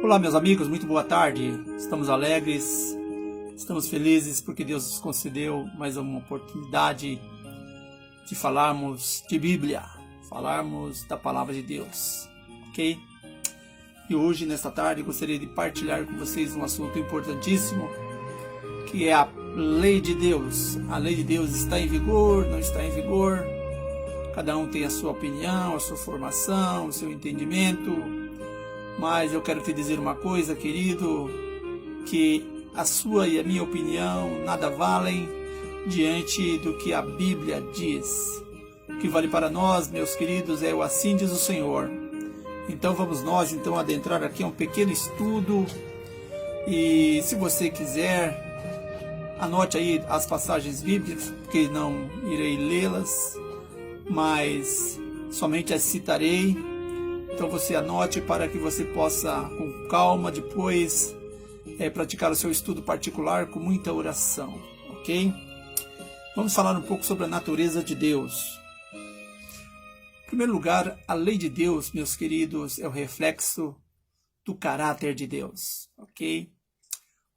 Olá, meus amigos, muito boa tarde. Estamos alegres, estamos felizes porque Deus nos concedeu mais uma oportunidade de falarmos de Bíblia, falarmos da Palavra de Deus, ok? E hoje, nesta tarde, gostaria de partilhar com vocês um assunto importantíssimo, que é a lei de Deus. A lei de Deus está em vigor, não está em vigor? Cada um tem a sua opinião, a sua formação, o seu entendimento, mas eu quero te dizer uma coisa, querido, que a sua e a minha opinião nada valem diante do que a Bíblia diz. O que vale para nós, meus queridos, é o assim diz o Senhor. Então vamos nós adentrar aqui a um pequeno estudo, e se você quiser, anote aí as passagens bíblicas, porque não irei lê-las, mas somente as citarei. Então você anote para que você possa, com calma, depois praticar o seu estudo particular com muita oração, ok? Vamos falar um pouco sobre a natureza de Deus. Em primeiro lugar, a lei de Deus, meus queridos, é o reflexo do caráter de Deus, ok?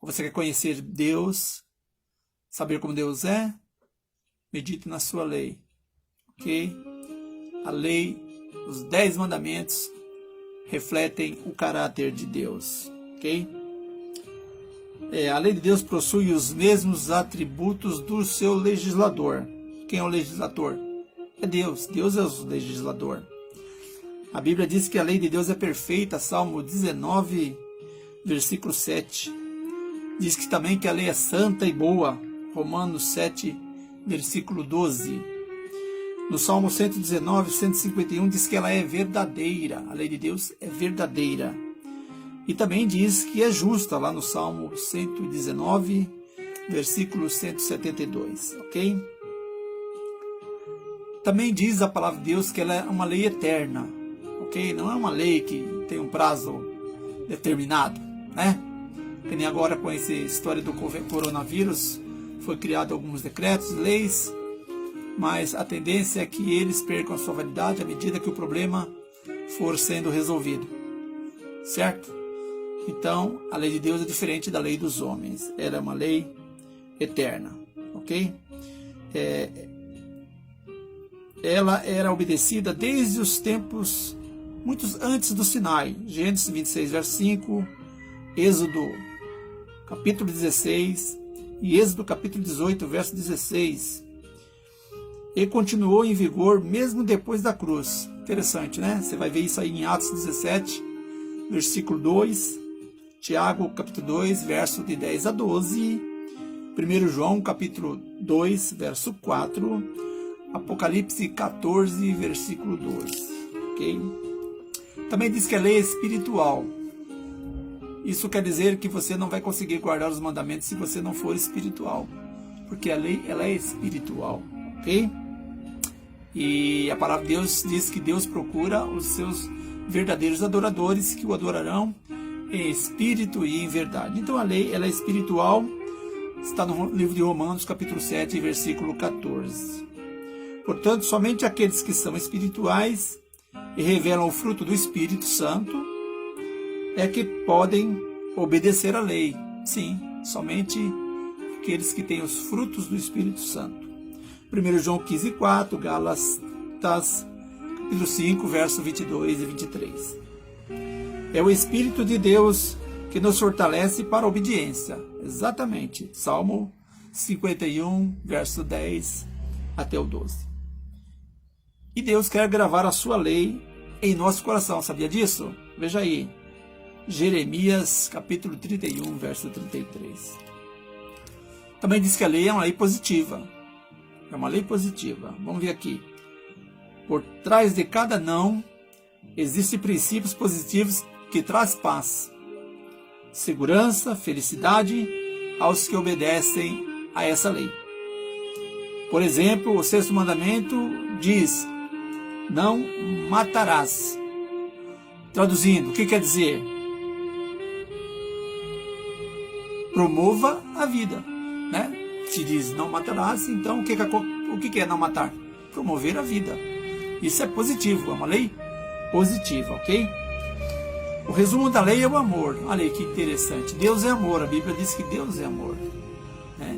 Você quer conhecer Deus, saber como Deus é? Medite na sua lei, ok? A lei, os 10 mandamentos refletem o caráter de Deus, ok? A lei de Deus possui os mesmos atributos do seu legislador. Quem é o legislador? É Deus. Deus é o legislador. A Bíblia diz que a lei de Deus é perfeita, Salmo 19, versículo 7. Diz que também que a lei é santa e boa, Romanos 7, versículo 12. No Salmo 119, 151 diz que ela é verdadeira. A lei de Deus é verdadeira. E também diz que é justa, lá no Salmo 119, versículo 172, ok? Também diz a palavra de Deus que ela é uma lei eterna, ok? Não é uma lei que tem um prazo determinado, né? Que nem agora com essa história do coronavírus, foi criado alguns decretos, leis, mas a tendência é que eles percam a sua validade à medida que o problema for sendo resolvido, certo? Então, a lei de Deus é diferente da lei dos homens. Ela é uma lei eterna, ok? Ela era obedecida desde os tempos muito antes do Sinai. Gênesis 26, verso 5, Êxodo capítulo 16 e Êxodo capítulo 18, verso 16. E continuou em vigor mesmo depois da cruz. Interessante, né? Você vai ver isso aí em Atos 17, versículo 2, Tiago capítulo 2, verso de 10 a 12, 1 João capítulo 2, verso 4, Apocalipse 14, versículo 12, ok? Também diz que a lei é espiritual. Isso quer dizer que você não vai conseguir guardar os mandamentos se você não for espiritual, porque a lei ela é espiritual, ok? E a palavra de Deus diz que Deus procura os seus verdadeiros adoradores que o adorarão em espírito e em verdade. Então a lei ela é espiritual, está no livro de Romanos capítulo 7, versículo 14. Portanto, somente aqueles que são espirituais e revelam o fruto do Espírito Santo é que podem obedecer à lei. Sim, somente aqueles que têm os frutos do Espírito Santo. 1 João 15, 4, Gálatas capítulo 5, verso 22 e 23. É o Espírito de Deus que nos fortalece para a obediência. Exatamente. Salmo 51, verso 10 até o 12. E Deus quer gravar a sua lei em nosso coração. Sabia disso? Veja aí. Jeremias, capítulo 31, verso 33. Também diz que a lei é uma lei positiva. É uma lei positiva. Vamos ver aqui. Por trás de cada não, existem princípios positivos que traz paz, segurança, felicidade aos que obedecem a essa lei. Por exemplo, o 6º mandamento diz: não matarás. Traduzindo, o que quer dizer? Promova a vida, né? Se diz não matarás, então o que é não matar? Promover a vida. Isso é positivo, é uma lei positiva, ok? O resumo da lei é o amor. Olha aí que interessante. Deus é amor. A Bíblia diz que Deus é amor. Né?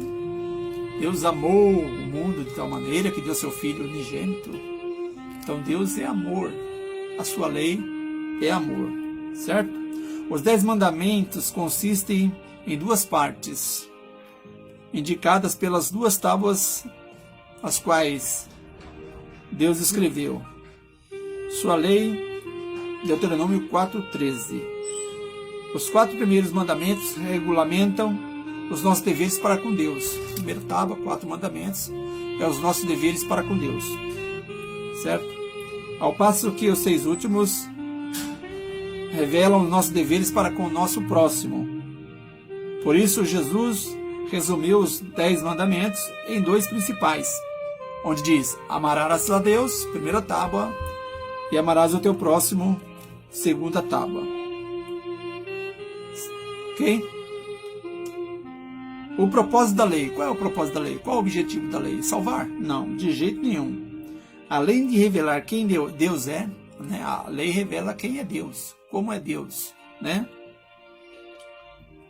Deus amou o mundo de tal maneira que deu seu Filho unigênito. Então Deus é amor. A sua lei é amor. Certo? Os 10 mandamentos consistem em 2 partes, indicadas pelas 2 tábuas as quais Deus escreveu. Sua lei, Deuteronômio 4:13. Os 4 primeiros mandamentos regulamentam os nossos deveres para com Deus. Primeira tábua, 4 mandamentos, é os nossos deveres para com Deus. Certo? Ao passo que os 6 últimos revelam os nossos deveres para com o nosso próximo. Por isso, Jesus resumiu os 10 mandamentos em 2 principais, onde diz: amarás a Deus, primeira tábua, e amarás o teu próximo, segunda tábua. Ok? O propósito da lei. Qual é o propósito da lei? Qual é o objetivo da lei? Salvar? Não, de jeito nenhum. Além de revelar quem Deus é, né, a lei revela quem é Deus, como é Deus, né?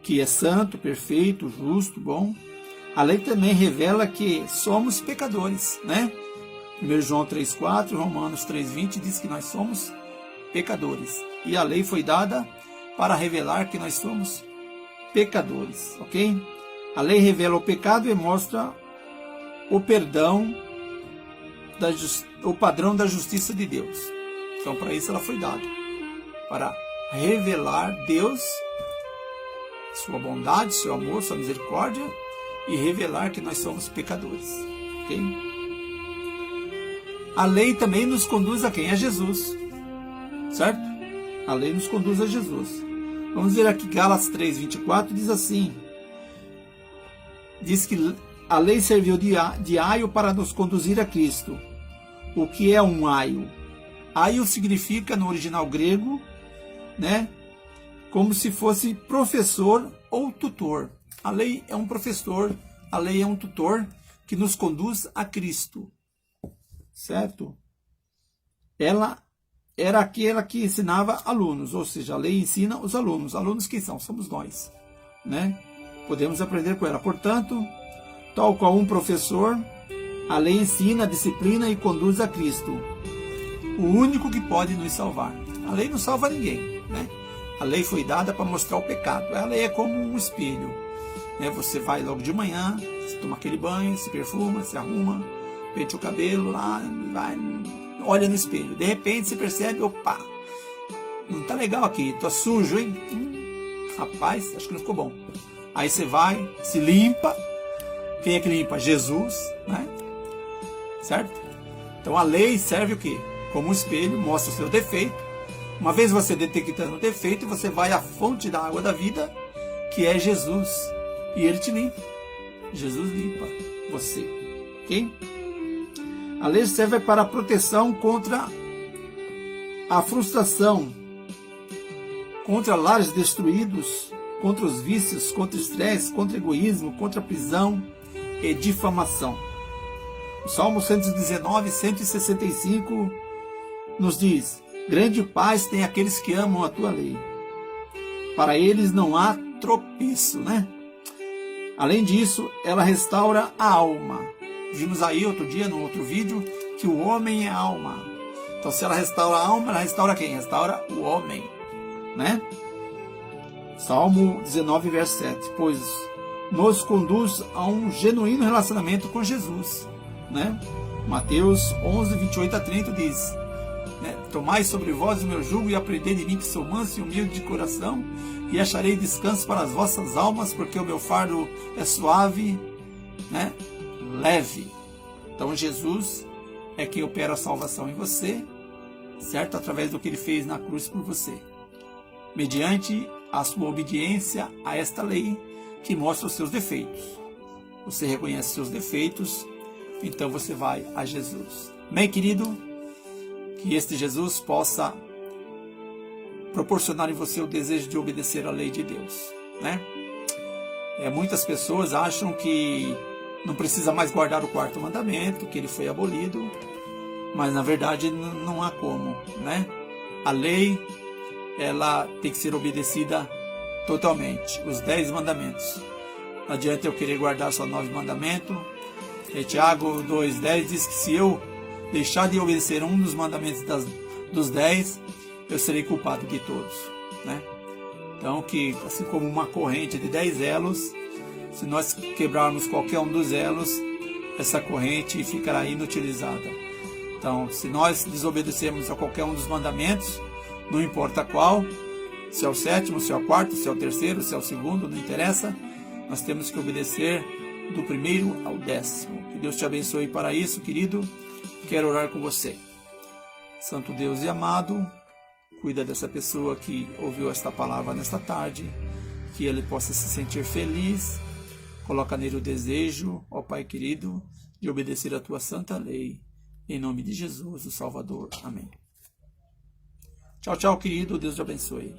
Que é santo, perfeito, justo, bom. A lei também revela que somos pecadores, né? 1 João 3,4, Romanos 3,20 diz que nós somos pecadores. E a lei foi dada para revelar que nós somos pecadores, ok? A lei revela o pecado e mostra o perdão, o padrão da justiça de Deus. Então, para isso ela foi dada, para revelar Deus, sua bondade, seu amor, sua misericórdia, e revelar que nós somos pecadores. Ok? A lei também nos conduz a quem? A Jesus. Certo? A lei nos conduz a Jesus. Vamos ver aqui Gálatas 3:24, diz assim: diz que a lei serviu de aio para nos conduzir a Cristo. O que é um aio? Aio significa, no original grego, né, como se fosse professor ou tutor. A lei é um professor, a lei é um tutor que nos conduz a Cristo. Certo? Ela era aquela que ensinava alunos, ou seja, a lei ensina os alunos. Alunos quem são? Somos nós, né? Podemos aprender com ela. Portanto, tal qual um professor, a lei ensina, disciplina e conduz a Cristo, o único que pode nos salvar. A lei não salva ninguém, né? A lei foi dada para mostrar o pecado. A lei é como um espelho, né? Você vai logo de manhã, você toma aquele banho, se perfuma, se arruma, penteia o cabelo lá, vai, olha no espelho. De repente você percebe, opa, não tá legal aqui, tô sujo, hein? Rapaz, acho que não ficou bom. Aí você vai, se limpa. Quem é que limpa? Jesus, né? Certo? Então a lei serve o quê? Como um espelho, mostra o seu defeito. Uma vez você detectando o defeito, você vai à fonte da água da vida, que é Jesus, e ele te limpa. Jesus limpa você, ok? A lei serve para a proteção contra a frustração, contra lares destruídos, contra os vícios, contra o estresse, contra o egoísmo, contra a prisão e difamação. O Salmo 119, 165 nos diz: grande paz tem aqueles que amam a tua lei. Para eles não há tropeço, né? Além disso, ela restaura a alma. Vimos aí outro dia, no outro vídeo, que o homem é alma. Então, se ela restaura a alma, ela restaura quem? Restaura o homem, né? Salmo 19, verso 7. Pois nos conduz a um genuíno relacionamento com Jesus, né? Mateus 11, 28 a 30 diz: tomai sobre vós o meu jugo e aprendei de mim, que sou manso e humilde de coração, e acharei descanso para as vossas almas, porque o meu fardo é suave, né? Leve. Então Jesus é quem opera a salvação em você, certo? Através do que ele fez na cruz por você, mediante a sua obediência a esta lei que mostra os seus defeitos. Você reconhece seus defeitos, então você vai a Jesus. Bem, querido, que este Jesus possa proporcionar em você o desejo de obedecer à lei de Deus, né? Muitas pessoas acham que não precisa mais guardar o 4º mandamento, que ele foi abolido, mas na verdade não há como, né? A lei ela tem que ser obedecida totalmente. Os 10 mandamentos. Não adianta eu querer guardar só 9 mandamentos. Tiago 2,10 diz que se eu deixar de obedecer um dos mandamentos dos 10, eu serei culpado de todos, né? Então, que assim como uma corrente de 10 elos, se nós quebrarmos qualquer um dos elos, essa corrente ficará inutilizada. Então, se nós desobedecermos a qualquer um dos mandamentos, não importa qual, se é o 7º, se é o 4º, se é o 3º, se é o 2º, não interessa, nós temos que obedecer do 1º ao 10º. Que Deus te abençoe para isso, querido. Quero orar com você. Santo Deus e amado, cuida dessa pessoa que ouviu esta palavra nesta tarde, que ele possa se sentir feliz. Coloca nele o desejo, ó Pai querido, de obedecer a tua santa lei. Em nome de Jesus, o Salvador. Amém. Tchau, tchau, querido. Deus te abençoe.